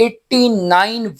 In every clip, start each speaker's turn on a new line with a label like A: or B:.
A: 89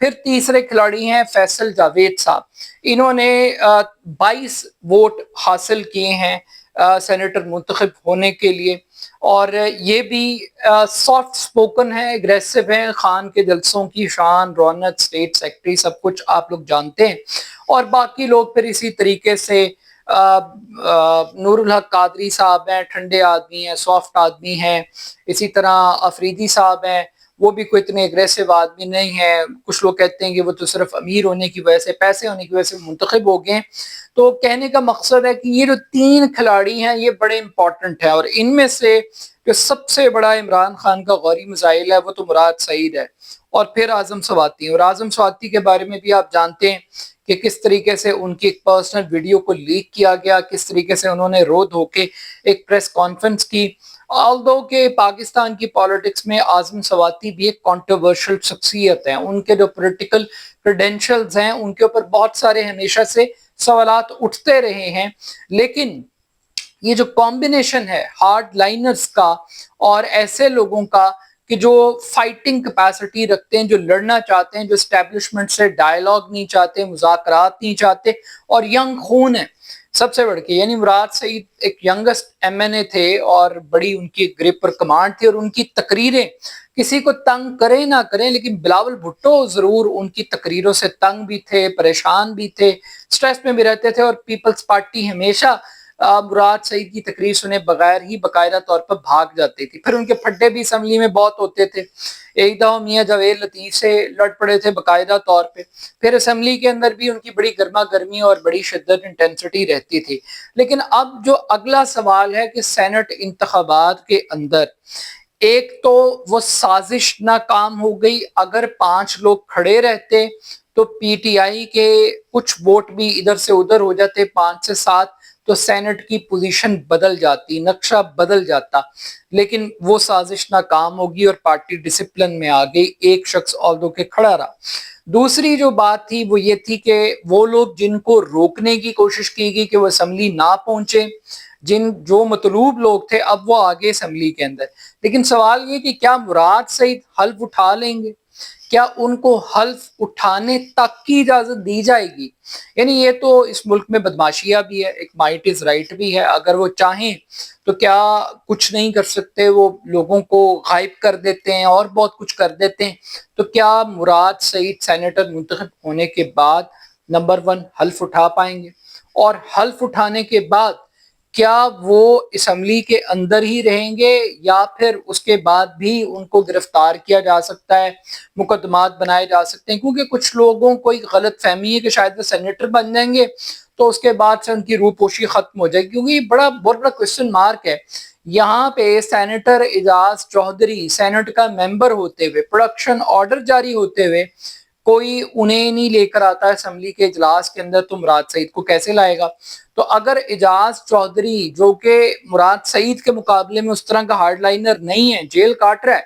A: پھر تیسرے کھلاڑی ہیں فیصل جاوید صاحب، انہوں نے 22 ووٹ حاصل کیے ہیں سینیٹر منتخب ہونے کے لیے، اور یہ بھی سافٹ سپوکن ہے، اگریسو ہیں، خان کے جلسوں کی شان، رونق، اسٹیٹ سیکرٹری، سب کچھ آپ لوگ جانتے ہیں۔ اور باقی لوگ پھر اسی طریقے سے نور الحق قادری صاحب ہیں، ٹھنڈے آدمی ہیں، سافٹ آدمی ہیں۔ اسی طرح افریدی صاحب ہیں، وہ بھی کوئی اتنے اگریسو آدمی نہیں ہیں، کچھ لوگ کہتے ہیں کہ وہ تو صرف امیر ہونے کی وجہ سے، پیسے ہونے کی وجہ سے منتخب ہو گئے۔ تو کہنے کا مقصد ہے کہ یہ جو 3 کھلاڑی ہیں یہ بڑے امپورٹنٹ ہیں، اور ان میں سے جو سب سے بڑا عمران خان کا غوری میزائل ہے وہ تو مراد سعید ہے، اور پھر اعظم سواتی، اور اعظم سواتی کے بارے میں بھی آپ جانتے ہیں کہ کس طریقے سے ان کی ایک پرسنل ویڈیو کو لیک کیا گیا، کس طریقے سے انہوں نے رو دھو کے ایک پریس کانفرنس کی۔ آلدو کہ پاکستان کی پالیٹکس میں اعظم سواتی بھی ایک کنٹروورشل شخصیت ہیں، ان کے جو پولیٹیکل کریڈینشلز ہیں ان کے اوپر بہت سارے ہمیشہ سے سوالات اٹھتے رہے ہیں، لیکن یہ جو کمبینیشن ہے ہارڈ لائنرز کا اور ایسے لوگوں کا کہ جو فائٹنگ کیپیسٹی رکھتے ہیں، جو لڑنا چاہتے ہیں، جو اسٹیبلشمنٹ سے ڈائیلاگ نہیں چاہتے، مذاکرات نہیں چاہتے، اور ینگ خون ہے سب سے بڑھ کے، یعنی مراد سعید ایک ینگسٹ ایم این اے تھے، اور بڑی ان کی گرپ پر کمانڈ تھی، اور ان کی تقریریں کسی کو تنگ کریں نہ کریں، لیکن بلاول بھٹو ضرور ان کی تقریروں سے تنگ بھی تھے، پریشان بھی تھے، سٹریس میں بھی رہتے تھے، اور پیپلز پارٹی ہمیشہ مراد سعید کی تقریر سنے بغیر ہی باقاعدہ طور پر بھاگ جاتی تھی۔ پھر ان کے پھڈے بھی اسمبلی میں بہت ہوتے تھے، ایک دفعہ میاں جاوید لطیف سے لڑ پڑے تھے باقاعدہ طور پہ، پھر اسمبلی کے اندر بھی ان کی بڑی گرما گرمی اور بڑی شدت انٹینسٹی رہتی تھی۔ لیکن اب جو اگلا سوال ہے کہ سینٹ انتخابات کے اندر ایک تو وہ سازش ناکام ہو گئی، اگر 5 لوگ کھڑے رہتے تو پی ٹی آئی کے کچھ ووٹ بھی ادھر سے ادھر ہو جاتے 5 سے 7، تو سینٹ کی پوزیشن بدل جاتی، نقشہ بدل جاتا، لیکن وہ سازش ناکام ہوگی اور پارٹی ڈسپلن میں آ گئی، ایک شخص آلدو کے کھڑا رہا۔ دوسری جو بات تھی وہ یہ تھی کہ وہ لوگ جن کو روکنے کی کوشش کی گئی کہ وہ اسمبلی نہ پہنچے، جو مطلوب لوگ تھے، اب وہ آگے اسمبلی کے اندر، لیکن سوال یہ کہ کیا مراد سعید حلف اٹھا لیں گے؟ کیا ان کو حلف اٹھانے تک کی اجازت دی جائے گی؟ یعنی یہ تو اس ملک میں بدماشیہ بھی ہے، ایک مائٹ از رائٹ بھی ہے، اگر وہ چاہیں تو کیا کچھ نہیں کر سکتے، وہ لوگوں کو غائب کر دیتے ہیں اور بہت کچھ کر دیتے ہیں۔ تو کیا مراد سعید سینیٹر منتخب ہونے کے بعد نمبر 1 حلف اٹھا پائیں گے؟ اور حلف اٹھانے کے بعد کیا وہ اسمبلی کے اندر ہی رہیں گے، یا پھر اس کے بعد بھی ان کو گرفتار کیا جا سکتا ہے، مقدمات بنائے جا سکتے ہیں؟ کیونکہ کچھ لوگوں کو ایک غلط فہمی ہے کہ شاید وہ سینیٹر بن جائیں گے تو اس کے بعد سے ان کی روح پوشی ختم ہو جائے گی، کیونکہ یہ بہت بڑا کوسچن مارک ہے۔ یہاں پہ سینیٹر اعجاز چودھری سینٹ کا ممبر ہوتے ہوئے، پروڈکشن آرڈر جاری ہوتے ہوئے، کوئی انہیں نہیں لے کر آتا اسمبلی کے اجلاس کے اندر، تو مراد سعید کو کیسے لائے گا؟ تو اگر اعجاز چودھری جو کہ مراد سعید کے مقابلے میں اس طرح کا ہارڈ لائنر نہیں ہے، جیل کاٹ رہا ہے،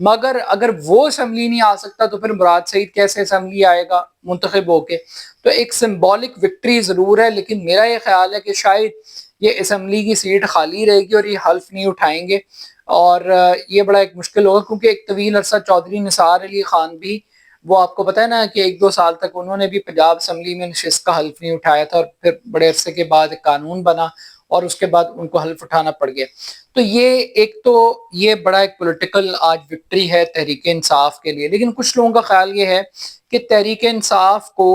A: مگر اگر وہ اسمبلی نہیں آ سکتا تو پھر مراد سعید کیسے اسمبلی آئے گا منتخب ہو کے؟ تو ایک سمبولک وکٹری ضرور ہے، لیکن میرا یہ خیال ہے کہ شاید یہ اسمبلی کی سیٹ خالی رہے گی اور یہ حلف نہیں اٹھائیں گے، اور یہ بڑا ایک مشکل ہوگا، کیونکہ ایک طویل عرصہ چودھری نثار علی خان بھی، وہ آپ کو پتہ ہے نا کہ 1-2 سال تک انہوں نے بھی پنجاب اسمبلی میں نشست کا حلف نہیں اٹھایا تھا، اور پھر بڑے عرصے کے بعد ایک قانون بنا اور اس کے بعد ان کو حلف اٹھانا پڑ گیا۔ تو یہ بڑا ایک پولیٹیکل آج وکٹری ہے تحریک انصاف کے لیے، لیکن کچھ لوگوں کا خیال یہ ہے کہ تحریک انصاف کو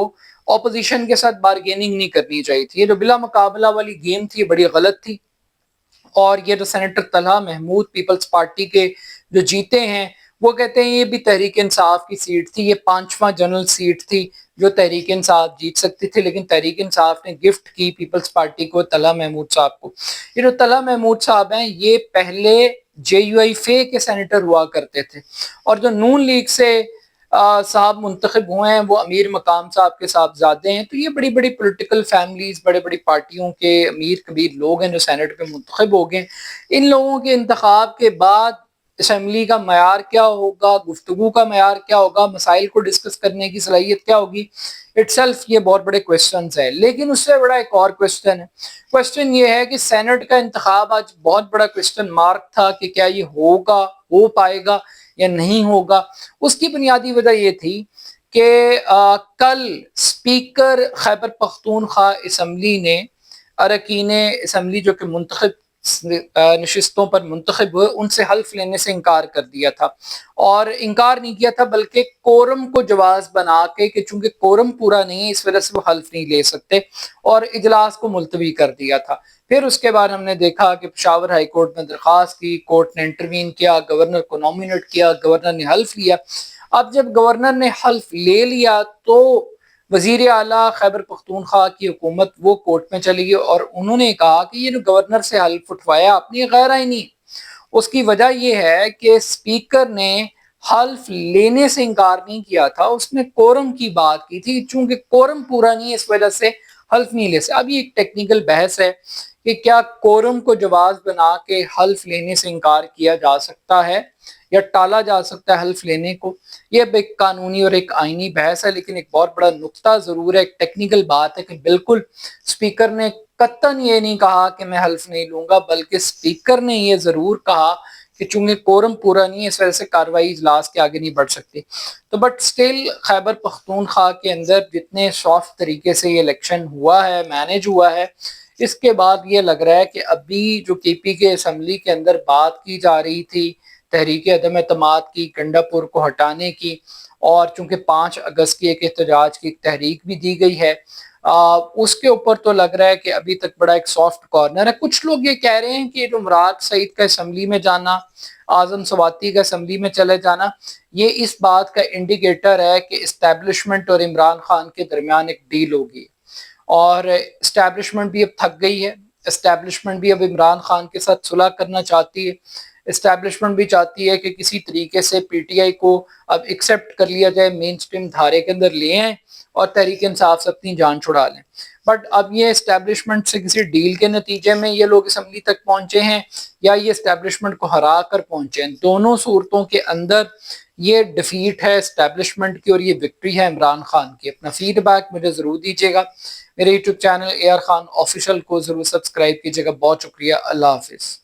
A: اپوزیشن کے ساتھ بارگیننگ نہیں کرنی چاہیے تھی، یہ جو بلا مقابلہ والی گیم تھی بڑی غلط تھی، اور یہ جو سینیٹر طلحہ محمود پیپلز پارٹی کے جو جیتے ہیں، وہ کہتے ہیں یہ بھی تحریک انصاف کی سیٹ تھی، یہ 5واں جنرل سیٹ تھی جو تحریک انصاف جیت سکتی تھی، لیکن تحریک انصاف نے گفٹ کی پیپلز پارٹی کو طلحہ محمود صاحب کو۔ یہ جو طلحہ محمود صاحب ہیں یہ پہلے جے یو آئی فے کے سینیٹر ہوا کرتے تھے، اور جو نون لیگ سے صاحب منتخب ہوئے ہیں وہ امیر مقام صاحب کے صاحبزادے ہیں۔ تو یہ بڑی بڑی پولیٹیکل فیملیز، بڑے بڑی پارٹیوں کے امیر کبیر لوگ ہیں جو سینٹ پہ منتخب ہو گئے۔ ان لوگوں کے انتخاب کے بعد اسمبلی کا معیار کیا ہوگا، گفتگو کا معیار کیا ہوگا، مسائل کو ڈسکس کرنے کی صلاحیت کیا ہوگی، اٹ سیلف یہ بہت بڑے کویسچنز ہیں۔ لیکن اس سے بڑا ایک اور کویسچن یہ ہے کہ سینٹ کا انتخاب آج بہت بڑا کویسچن مارک تھا کہ کیا یہ ہو پائے گا یا نہیں ہوگا۔ اس کی بنیادی وجہ یہ تھی کہ کل اسپیکر خیبر پختونخوا اسمبلی نے اراکین اسمبلی جو کہ منتخب نشستوں پر منتخب ہوئے ان سے حلف لینے سے انکار کر دیا تھا، اور انکار نہیں کیا تھا بلکہ کورم کو جواز بنا کے کہ چونکہ کورم پورا نہیں ہے اس وجہ سے وہ حلف نہیں لے سکتے، اور اجلاس کو ملتوی کر دیا تھا۔ پھر اس کے بعد ہم نے دیکھا کہ پشاور ہائی کورٹ میں درخواست کی، کورٹ نے انٹروین کیا، گورنر کو نامینیٹ کیا، گورنر نے حلف لیا۔ اب جب گورنر نے حلف لے لیا تو وزیر اعلیٰ خیبر پختونخوا کی حکومت وہ کورٹ میں چلی گئی اور انہوں نے کہا کہ یہ جو گورنر سے حلف اٹھوایا اپنی غیر آئینی، اس کی وجہ یہ ہے کہ اسپیکر نے حلف لینے سے انکار نہیں کیا تھا، اس نے کورم کی بات کی تھی، چونکہ کورم پورا نہیں ہے اس وجہ سے حلف نہیں لے سکتے۔ اب یہ ایک ٹیکنیکل بحث ہے کہ کیا کورم کو جواز بنا کے حلف لینے سے انکار کیا جا سکتا ہے یا ٹالا جا سکتا ہے حلف لینے کو۔ یہ اب ایک قانونی اور ایک آئینی بحث ہے، لیکن ایک بہت بڑا نقطہ ضرور ہے، ایک ٹیکنیکل بات ہے کہ بالکل اسپیکر نے قطعاً یہ نہیں کہا کہ میں حلف نہیں لوں گا، بلکہ اسپیکر نے یہ ضرور کہا کہ چونکہ کورم پورا نہیں ہے اس وجہ سے کارروائی اجلاس کے آگے نہیں بڑھ سکتی۔ تو بٹ سٹل خیبر پختونخوا کے اندر جتنے سافٹ طریقے سے یہ الیکشن ہوا ہے، مینج ہوا ہے، اس کے بعد یہ لگ رہا ہے کہ ابھی جو کے پی کے اسمبلی کے اندر بات کی جا رہی تھی تحریک عدم اعتماد کی، گنڈا پور کو ہٹانے کی، اور چونکہ 5 اگست کی ایک احتجاج کی تحریک بھی دی گئی ہے، اس کے اوپر تو لگ رہا ہے کہ ابھی تک بڑا ایک سافٹ کارنر ہے۔ کچھ لوگ یہ کہہ رہے ہیں کہ جو مراد سعید کا اسمبلی میں جانا، اعظم سواتی کا اسمبلی میں چلے جانا، یہ اس بات کا انڈیکیٹر ہے کہ اسٹیبلشمنٹ اور عمران خان کے درمیان ایک ڈیل ہوگی، اور اسٹیبلشمنٹ بھی اب تھک گئی ہے، اسٹیبلشمنٹ بھی اب عمران خان کے ساتھ صلح کرنا چاہتی ہے، اسٹیبلشمنٹ بھی چاہتی ہے کہ کسی طریقے سے پی ٹی آئی کو اب ایکسیپٹ کر لیا جائے، مین اسٹریم دھارے کے اندر لے آئیں اور تحریک انصاف سے اپنی جان چھڑا لیں۔ بٹ اب یہ اسٹیبلشمنٹ سے کسی ڈیل کے نتیجے میں یہ لوگ اسمبلی تک پہنچے ہیں یا یہ اسٹیبلشمنٹ کو ہرا کر پہنچے ہیں، دونوں صورتوں کے اندر یہ ڈیفیٹ ہے اسٹیبلشمنٹ کی اور یہ وکٹری ہے عمران خان کی۔ اپنا فیڈ بیک مجھے ضرور دیجیے گا، میرے YouTube channel A R Khan official کو ضرور سبسکرائب کیجیے گا۔ بہت شکریہ، اللہ حافظ۔